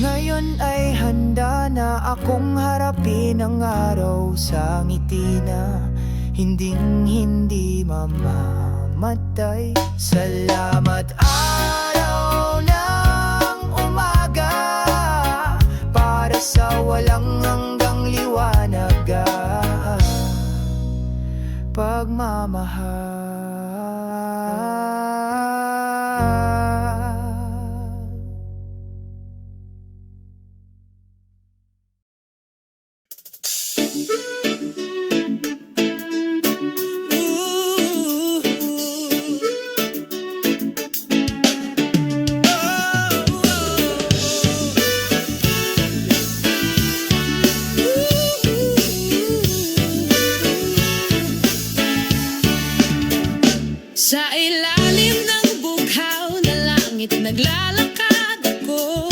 Ngayon ay handa na akong harapin ang araw sa ngiti na hinding-hindi mamamatay. Salamat araw ng umaga, para sa walang hanggang liwanag, pagmamahal. Sa ilalim ng bughaw na langit naglalakad ako,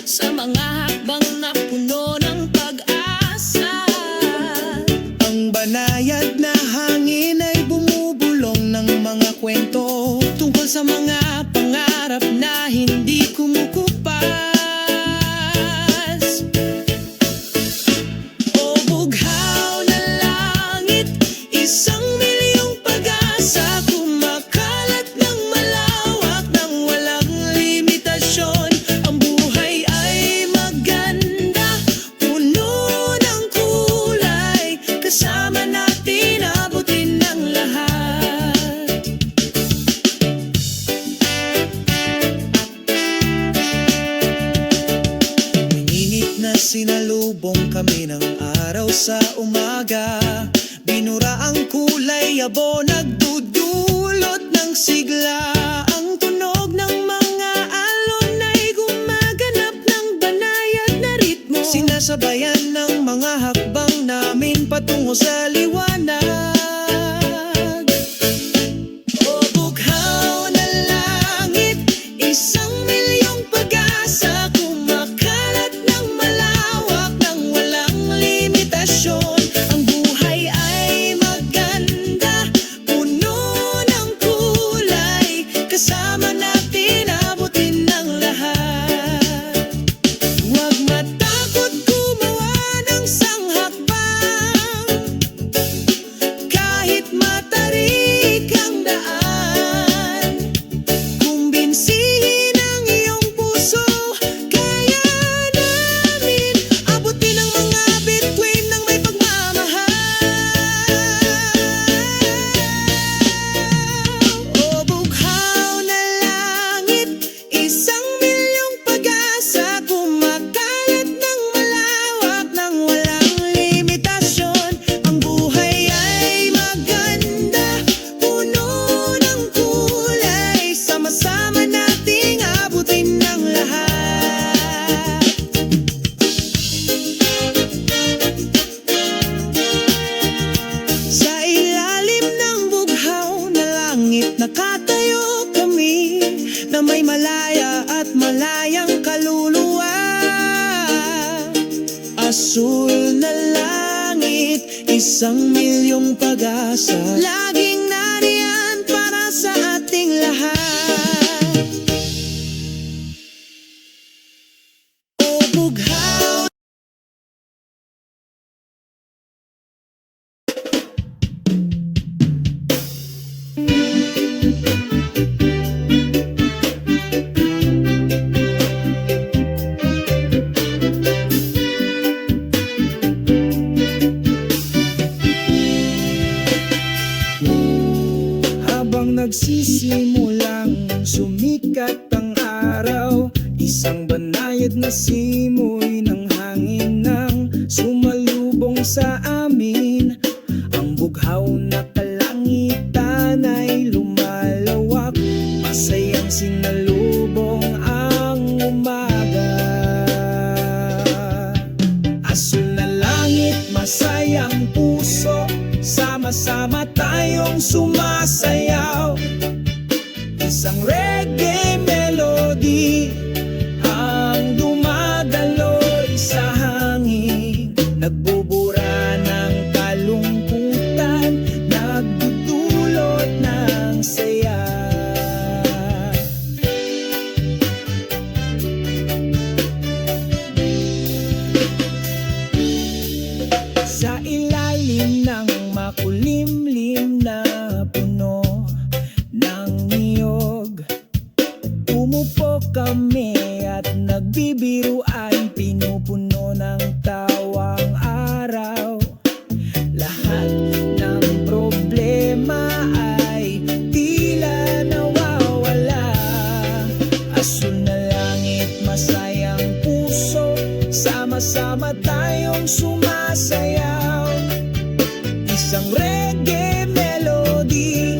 sa mga hakbang na puno ng pag-asa. Ang banayad na hangin ay bumubulong ng mga kwento tungkol sa mga pangarap na hindi kumukupas. O bughaw na langit, isang milyong pag-asa, Mula ang tunog ng mga alon ay gumaganap ng banayad na ritmo, sinasabayan ng mga hakbang namin patungo sa liwanag. O bughaw na langit, 1,000,000 pag-asa, kumakalat ng malawak ng walang limitasyon. Ang buhay ay maganda, puno ng kulay, kasama natin abutin ng lahat. Huwag matakot gumawa ng sanghakbang, kahit matarik ang daan. Kumbinsihin ang iyong puso, kaya namin abutin ang mga bituin ng may pagmamahal. O bughaw na langit, 1,000,000 pag-asa, kumakalat ng malawak ng walang limitasyon. Ang buhay ay maganda, puno ng kulay, sama-sama nating abutin ng lahat. Sa ilalim ng bughaw na langit, nakatayo kami na may malaya at malayang kaluluwa. Asul na langit, 1,000,000 pag-asa, laging nariyan para sa ating lahat. O bughaw. Habang nagsisimulang sumikat ang araw, isang banayad na simoy ng hangin nang sumalubong sa amin. Ang bughaw na kalangitan ay lumalawak, masayang sinalubong ang umaga. Asul na langit, masayang puso, sama-sama tayong sumasayaw. Isang reggae melody ang dumadaloy sa hangin, nagbubura ng kalungkutan, nagdudulot ng saya. Sa ilalim ng makulimlim na puno ng niyog, umupo kami at nagbibiruan, pinupuno ng tawang araw. Lahat ng problema ay tila nawawala. Asul na langit, masayang puso, sama-sama tayong sumasayaw. Isang reggae melody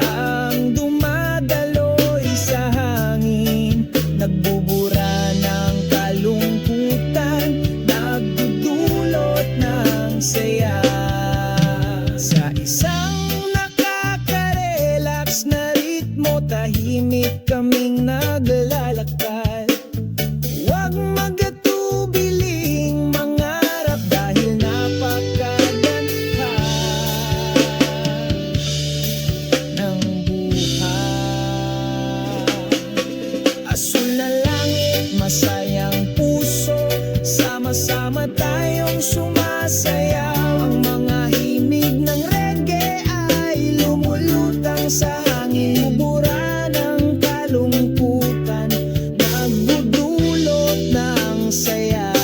ang dumadaloy sa hangin, nagbubura ng kalungkutan, nagdudulot ng saya. Sa isang nakaka-relax na ritmo, tahimik kaming naglalakad. Huwag magatubiling mangarap dahil napakaganda ng buhay. Asul na langit, masayang puso, sama-sama tayong sumasayaw. Ang mga himig ng reggae ay lumulutang sa hangin, bubura ng kalungkutan, nagdudulot ng saya.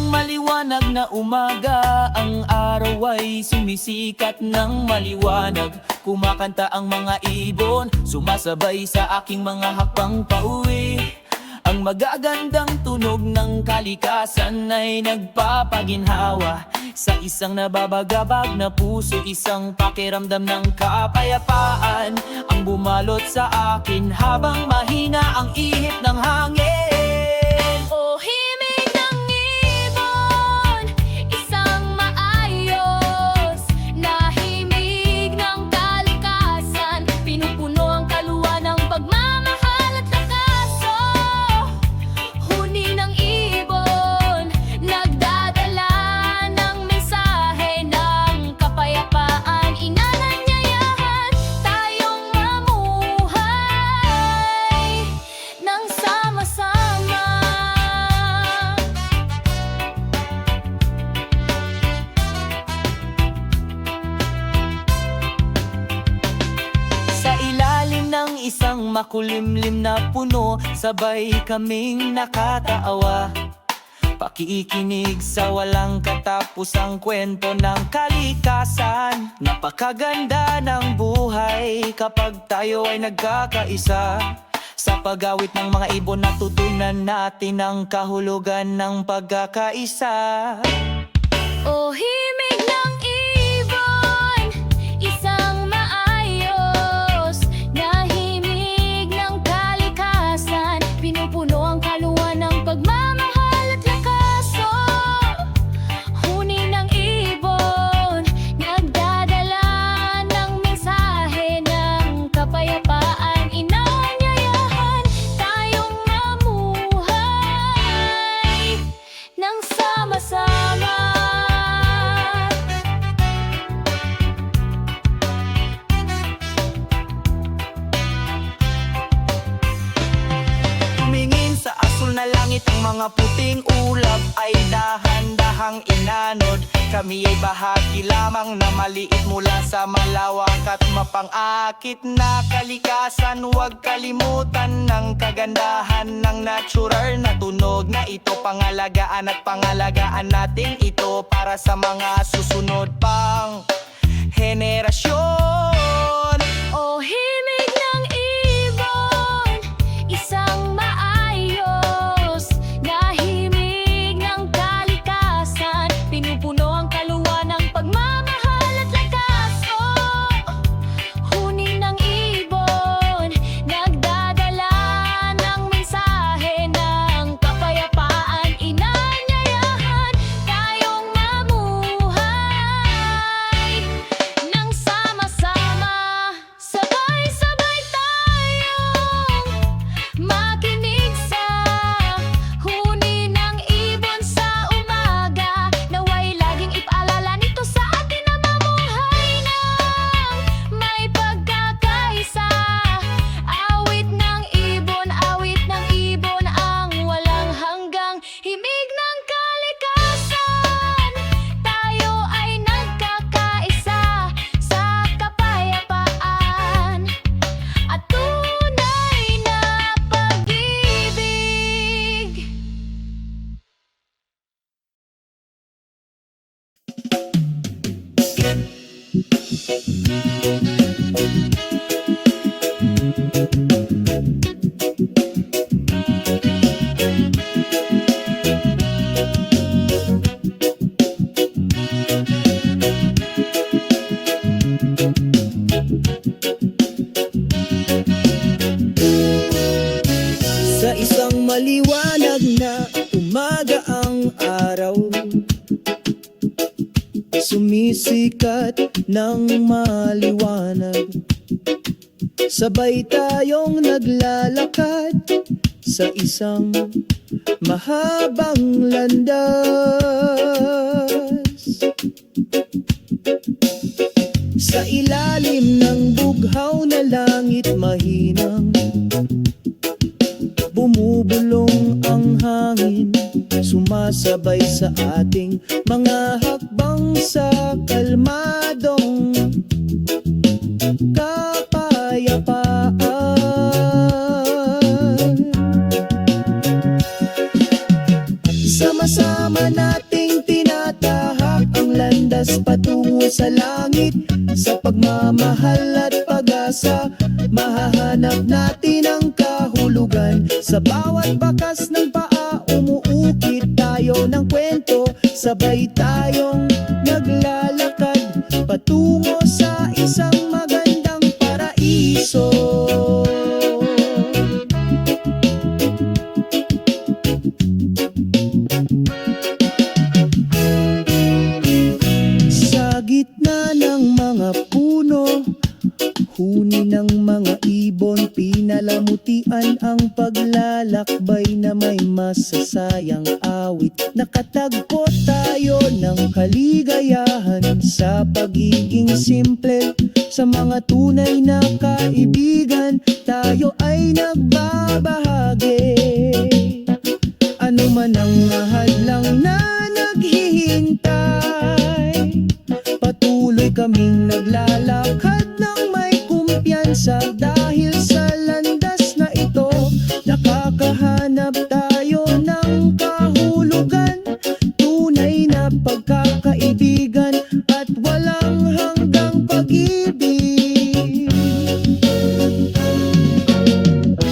maliwanag na umaga, ang araw ay sumisikat ng maliwanag. Kumakanta ang mga ibon, sumasabay sa aking mga hakbang pauwi. Ang magagandang tunog ng kalikasan ay nagpapaginhawa sa isang nababagabag na puso, isang pakiramdam ng kapayapaan ang bumalot sa akin habang mahina ang ihip ng hangin. O himig ng ibon, isang maayos na himig ng kalikasan, pinupuno ang kaluluwa ng pagmamahal at takaso. Huni ng ibon, nagdadala ng mensahe ng kapayapaan, inananyayahan tayong mamuhay ng sama-sama. Sa ilalim ng isang makulimlim na puno, sabay kaming nakataawa, pakikinig sa walang katapusang kwento ng kalikasan. Napakaganda ng buhay kapag tayo ay nagkakaisa. Sa pag-awit ng mga ibon, natutunan natin ang kahulugan ng pagkakaisa. O himig ng ibon, isang maayos na himig ng kalikasan, pinupuno ang kaluluwa ng pagmamahal at lakaso. Huni ng ibon, nagdadala ng mensahe ng kapayapaan, inanyayahan tayong mamuhay ng sama-sama. Tumingin sa asul na langit, ang mga puting ulap ay dahan-dahang inanod. Kami ay bahagi lamang na maliit mula sa malawak at mapang-akit na kalikasan. Huwag kalimutan ng kagandahan ng natural na tunog na ito. Pangalagaan at pangalagaan natin ito para sa mga susunod pang henerasyon. O himig ng ibon, isang maayos na himig ng kalikasan, pinupuno ang kaluluwa ng pagmamahal at lakaso. Huni ng ibon, nagdadala ng mensahe ng kapayapaan, inanyayahan tayong mamuhay ng sama-sama. Sabay-sabay tayong makinig sa huni ng ibon sa umaga. Naway laging ipaalala nito sa atin na mamuhay ng may pagkakaisa. Awit ng ibon ang walang hanggang himig ng kalikasan. Tayo ay nagkakaisa sa kapayapaan at tunay na pag-ibig. Sa isang maliwanag na umaga, ang araw sumisikat ng maliwanag. Sabay tayong naglalakad sa isang mahabang landas. Sa ilalim ng bughaw na langit, mahinang bumubulong ang hangin, sumasabay sa ating mga hakbang sa kalmadong kapayapaan. Sama-sama natin landas patungo sa langit. Sa pagmamahal at pag-asa, mahahanap natin ang kahulugan. Sa bawat bakas ng paa, umuukit tayo ng kwento. Sabay tayong naglalakad patungo sa isang magandang paraiso. Sa gitna ng mga puno, huni ng mga ibon, pinalamutian ang paglalakbay na may masasayang awit. Nakatagpo tayo ng kaligayahan sa pagiging simple. Sa mga tunay na kaibigan, tayo ay nagbabahagi. Ano man ang mahadlang na naghihintay, patuloy kaming naglalakad ng may kumpiyansa. Dahil sa landas na ito, nakakahanap tayo ng kahulugan. Tunay na pagkakaibigan at walang hanggang pag-ibig.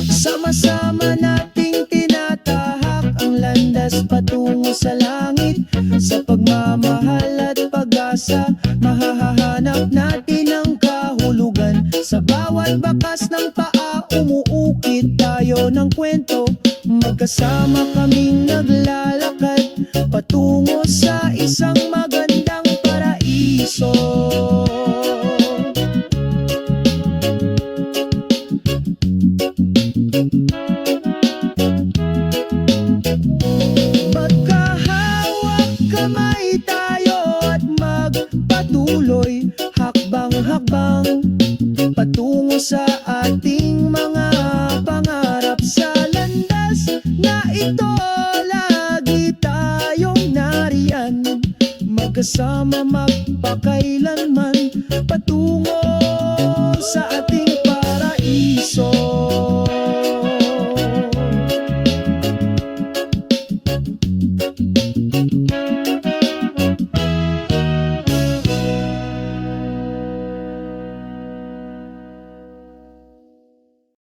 Sama-sama nating tinatahak ang landas patungo sa langit. Sa pagmamahal at pag-asa, mahahanap natin ang kahulugan. Sa bawat bakas ng paa, umuukit tayo ng kwento. Magkasama kaming naglalakad patungo sa isang magandang paraiso. Magkahawak kamay tayo at magpatuloy, hakbang-hakbang patungo sa ating mga pangarap. Sa landas na ito, lagi tayong nariyan, magkasama magpakailanman patungo sa ating